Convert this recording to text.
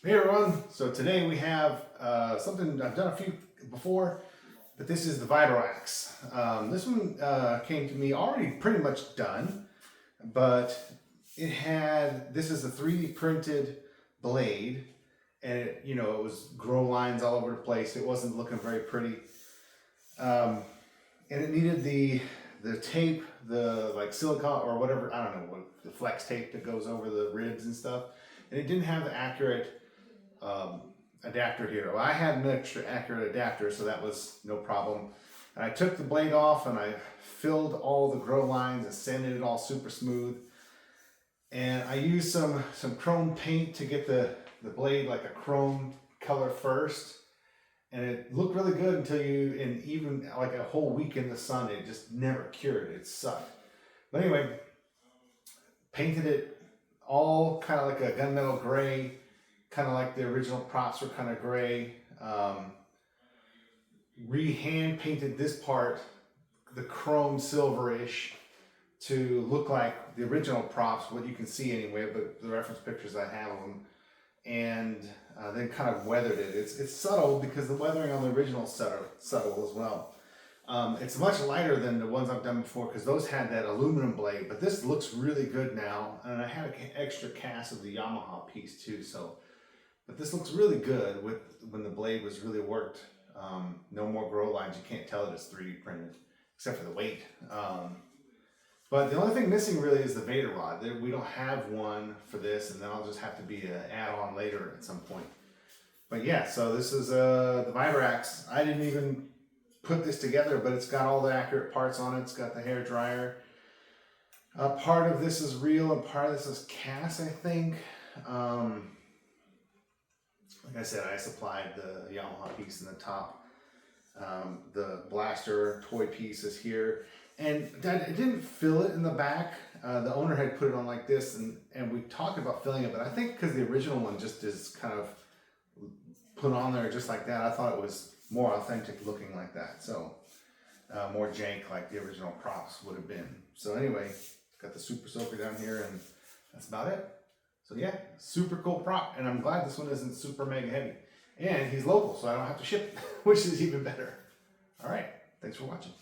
Hey everyone, so today we have something I've done a few before, but this is the Vibroaxe. This one came to me already pretty much done, but this is a 3D printed blade, and it was grow lines all over the place. It wasn't looking very pretty, and it needed the tape, the like silicone or whatever, I don't know, the flex tape that goes over the ribs and stuff, and it didn't have the accurate adapter here. Well, I had an extra accurate adapter, so that was no problem. And I took the blade off and I filled all the grow lines and sanded it all super smooth. And I used some chrome paint to get the blade like a chrome color first. And it looked really good until even like a whole week in the sun, it just never cured. It sucked. But anyway, painted it all kind of like a gunmetal gray, kind of like the original props were kind of gray. Hand painted this part, the chrome silverish, to look like the original props, what you can see anyway, but the reference pictures I have of them. And then kind of weathered it. It's subtle because the weathering on the original is subtle as well. It's much lighter than the ones I've done before because those had that aluminum blade, but this looks really good now. And I had an extra cast of the Yamaha piece too, so. But this looks really good when the blade was really worked. No more grow lines. You can't tell that it's 3D printed, except for the weight. But the only thing missing really is the Vader rod. We don't have one for this, and then I'll just have to be an add-on later at some point. But yeah, so this is the Vibroaxe. I didn't even put this together, but it's got all the accurate parts on it. It's got the hair dryer. Part of this is real, and part of this is cast, I think. Like I said, I supplied the Yamaha piece in the top. The blaster toy piece is here. And I didn't fill it in the back. The owner had put it on like this, and we talked about filling it, but I think because the original one just is kind of put on there just like that, I thought it was more authentic looking like that. So more jank like the original props would have been. So anyway, got the super soaker down here, and that's about it. So yeah, super cool prop, and I'm glad this one isn't super mega heavy. And he's local, so I don't have to ship it, which is even better. All right, thanks for watching.